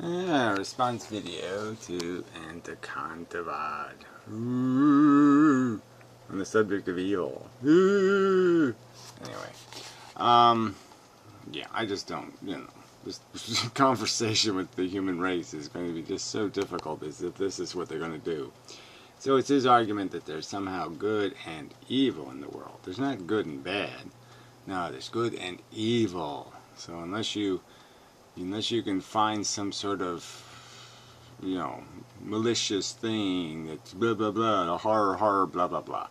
Response video to Antacantavad on the subject of evil. Anyway, yeah, I just don't, this conversation with the human race is going to be just so difficult as if this is what they're going to do. So it's his argument that there's somehow good and evil in the world. There's not good and bad. No, there's good and evil. So unless you can find some sort of, malicious thing that's blah blah blah, a horror, blah blah blah,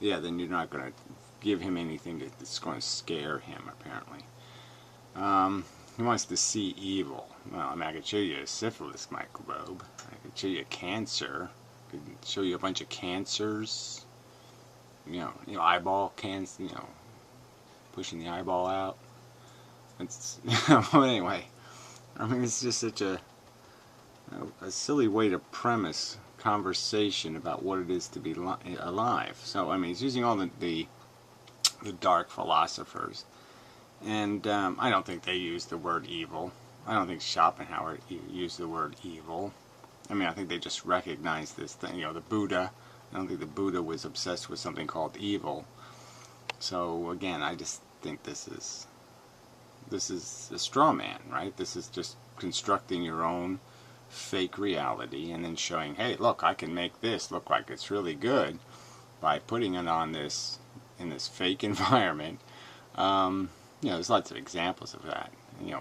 yeah, then you're not going to give him anything that's going to scare him, apparently. He wants to see evil. Well, I mean, I could show you a syphilis microbe. I could show you cancer. I could show you a bunch of cancers. Eyeball cancer, pushing the eyeball out. It's, well, anyway, I mean, it's just such a silly way to premise conversation about what it is to be alive. So, I mean, he's using all the dark philosophers, and I don't think they use the word evil. I don't think Schopenhauer used the word evil. I mean, I think they just recognize this thing. The Buddha. I don't think the Buddha was obsessed with something called evil. So again, I just think this is a straw man, right? This is just constructing your own fake reality and then showing, hey, look, I can make this look like it's really good by putting it on this in this fake environment. There's lots of examples of that.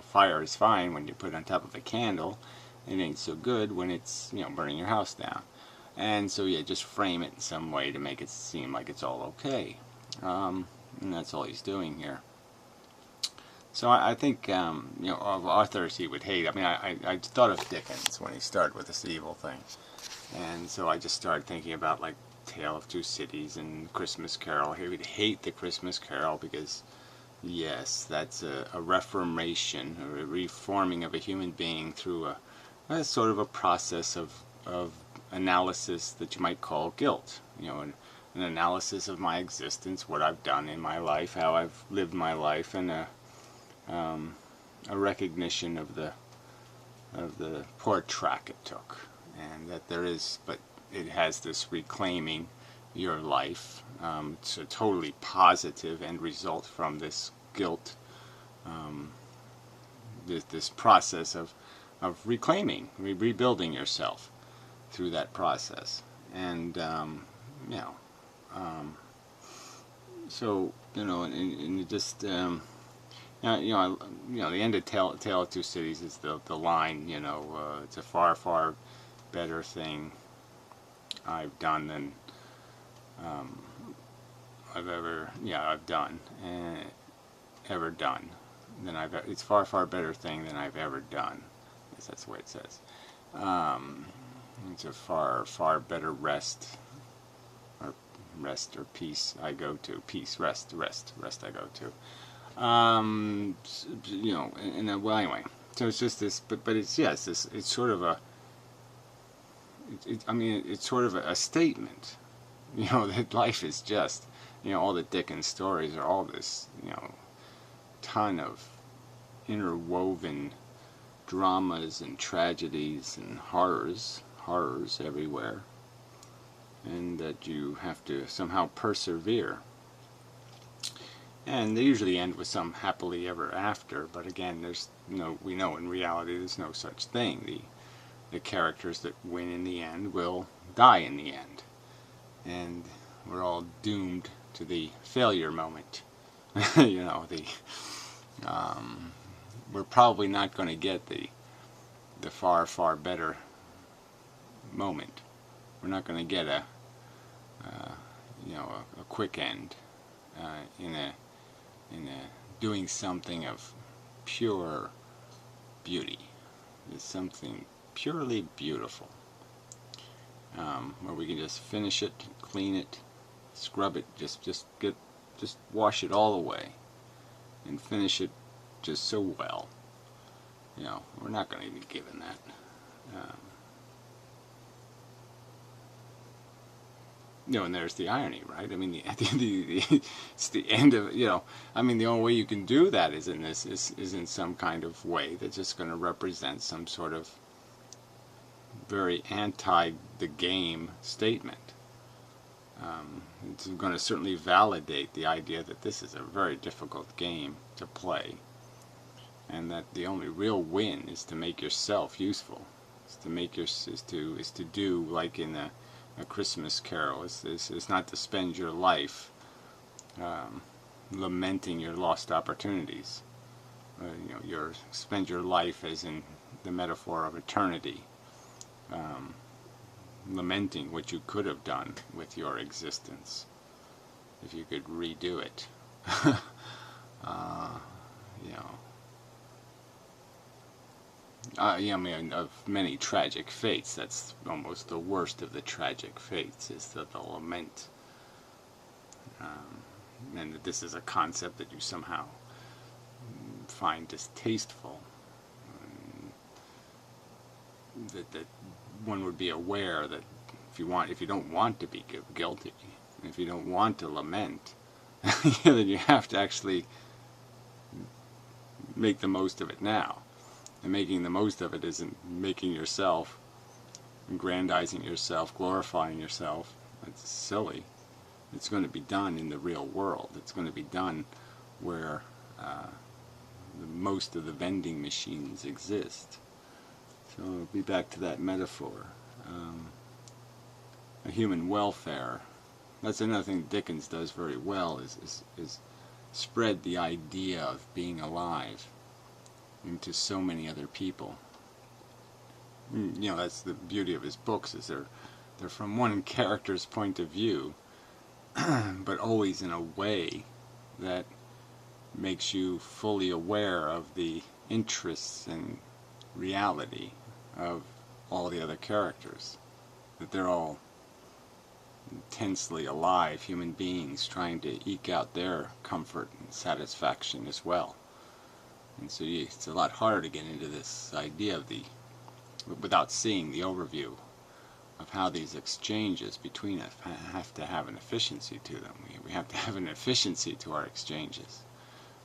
Fire is fine when you put it on top of a candle. It ain't so good when it's burning your house down. And so yeah, just frame it in some way to make it seem like it's all okay. And that's all he's doing here. So I think, of authors he would hate. I mean, I thought of Dickens when he started with this evil thing. And so I just started thinking about, like, Tale of Two Cities and Christmas Carol. He would hate the Christmas Carol because, yes, that's a reformation, or a reforming of a human being through a sort of a process of analysis that you might call guilt. An analysis of my existence, what I've done in my life, how I've lived my life, and a recognition of the poor track it took, and that but it has this reclaiming your life. It's a totally positive end result from this guilt, this process of reclaiming, rebuilding yourself through that process, and so and just. The end of Tale of Two Cities is the line, it's a far, far better thing I've done than I've done it's far, far better thing than I've ever done. I guess that's the way it says. It's a far, far better rest or peace I go to. Peace, rest I go to. Well, anyway, so it's just this, but it's, yes, it's sort of it's sort of a statement, that life is just, all the Dickens stories are all this, ton of interwoven dramas and tragedies and horrors everywhere, and that you have to somehow persevere. And they usually end with some happily ever after, but again, we know in reality there's no such thing. The characters that win in the end will die in the end, and we're all doomed to the failure moment. We're probably not going to get the far, far better moment. We're not going to get a quick end in doing something of pure beauty. It's something purely beautiful, where we can just finish it, clean it, scrub it, just wash it all away, and finish it just so well. We're not going to be given that. And there's the irony, right? I mean, it's the end of, I mean, the only way you can do that is in some kind of way that's just going to represent some sort of very anti the game statement. It's going to certainly validate the idea that this is a very difficult game to play, and that the only real win is to make yourself useful. Is to make your is to do like in a Christmas Carol. Is not to spend your life lamenting your lost opportunities. Spend your life as in the metaphor of eternity, lamenting what you could have done with your existence if you could redo it. I mean, of many tragic fates, that's almost the worst of the tragic fates, is the lament. And that this is a concept that you somehow find distasteful. That one would be aware that if you don't want to be guilty, if you don't want to lament, then you have to actually make the most of it now. And making the most of it isn't making yourself, aggrandizing yourself, glorifying yourself. It's silly. It's going to be done in the real world. It's going to be done where most of the vending machines exist. So I'll be back to that metaphor. Human welfare. That's another thing Dickens does very well, is spread the idea of being alive into so many other people. That's the beauty of his books, is they're from one character's point of view, but always in a way that makes you fully aware of the interests and reality of all the other characters. That they're all intensely alive human beings trying to eke out their comfort and satisfaction as well. And so it's a lot harder to get into this idea of without seeing the overview of how these exchanges between us have to have an efficiency to them. We have to have an efficiency to our exchanges,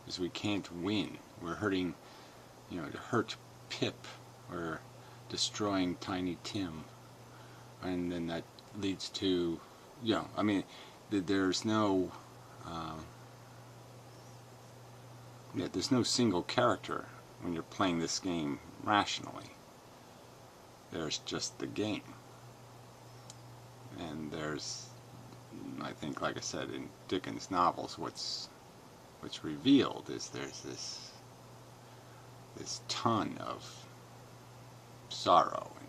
because we can't win. We're hurting, to hurt Pip, or destroying Tiny Tim, and then that leads to, there's no, there's no single character when you're playing this game rationally. There's just the game. And there's, I think, like I said, in Dickens' novels, what's revealed is there's this ton of sorrow and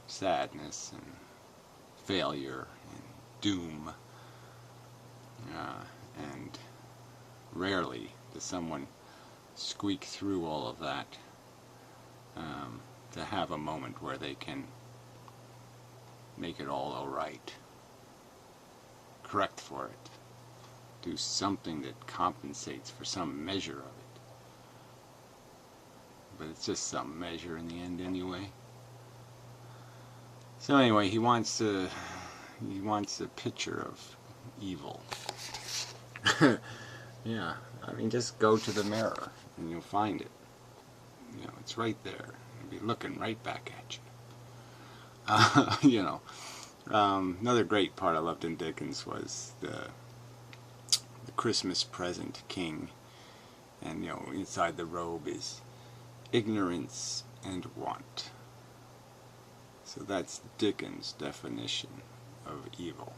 sadness and failure and doom, and rarely does someone squeak through all of that to have a moment where they can make it all right, correct for it, do something that compensates for some measure of it. But it's just some measure in the end anyway. So anyway, he wants a picture of evil. Yeah, I mean, just go to the mirror and you'll find it. It's right there. It'll be looking right back at you. Another great part I loved in Dickens was the Christmas present king, and inside the robe is ignorance and want. So that's Dickens' definition of evil.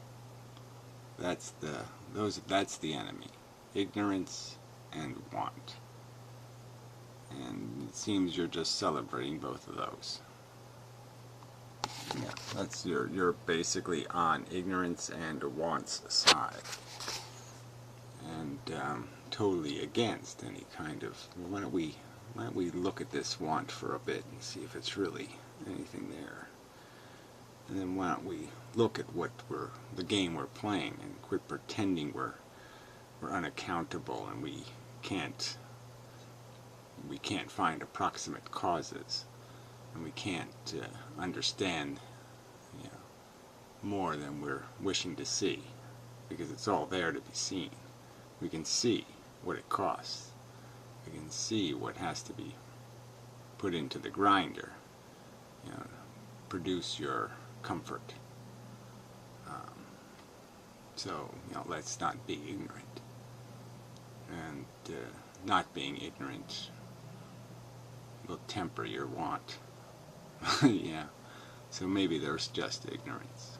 That's the enemy. Ignorance and want. And it seems you're just celebrating both of those. Yeah, that's you're basically on ignorance and want's side, and totally against any kind of. Why don't we look at this want for a bit and see if it's really anything there, and then why don't we look at the game we're playing and quit pretending we're unaccountable and we can't find approximate causes. And we can't understand more than we're wishing to see, because it's all there to be seen. We can see what it costs. We can see what has to be put into the grinder, produce your comfort. So, let's not be ignorant. And not being ignorant will temper your want. Yeah. So maybe there's just ignorance.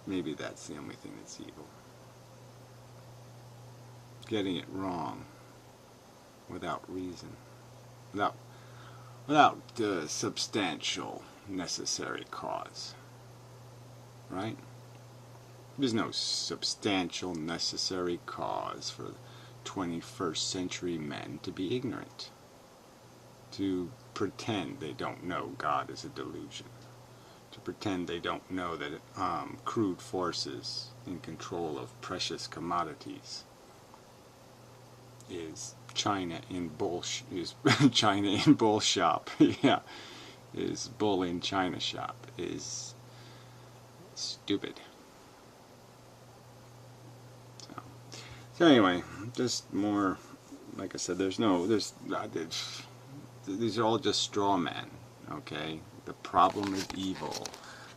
Maybe that's the only thing that's evil. Getting it wrong without reason. Without substantial necessary cause. Right? There's no substantial necessary cause for 21st century men to be ignorant. To pretend they don't know God is a delusion. To pretend they don't know that crude forces in control of precious commodities is China in bull shop. Yeah, is bull in China shop is stupid. So anyway, just more. Like I said, these are all just straw men. Okay, the problem of evil,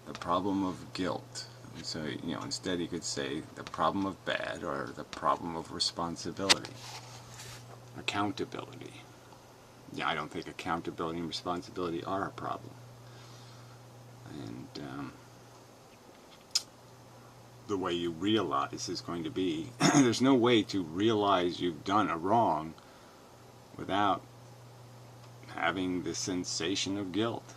the problem of guilt. So instead you could say the problem of bad or the problem of responsibility. Accountability. Yeah, I don't think accountability and responsibility are a problem. And the way you realize is going to be, there's no way to realize you've done a wrong without having the sensation of guilt.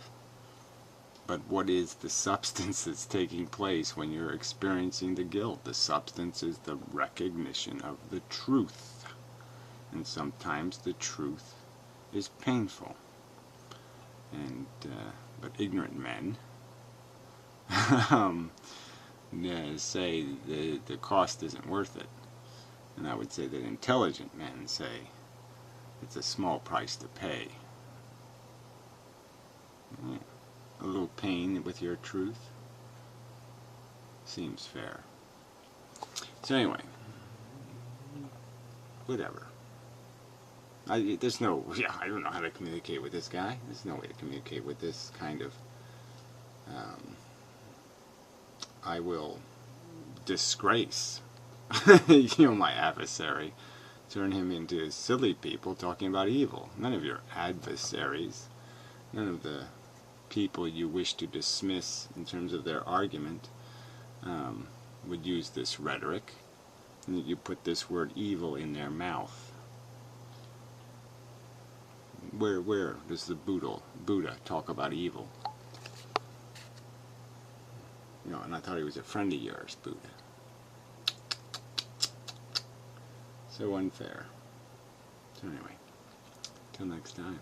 But what is the substance that's taking place when you're experiencing the guilt? The substance is the recognition of the truth. And sometimes the truth is painful. And but ignorant men say the cost isn't worth it. And I would say that intelligent men say it's a small price to pay. Yeah. A little pain with your truth seems fair. So anyway, whatever. I don't know how to communicate with this guy. There's no way to communicate with this kind of I will disgrace my adversary, turn him into silly people talking about evil. None of your adversaries, none of the people you wish to dismiss in terms of their argument would use this rhetoric. And you put this word evil in their mouth. Where does the Buddha talk about evil? And I thought he was a friend of yours, Buddha. So unfair. So anyway, till next time.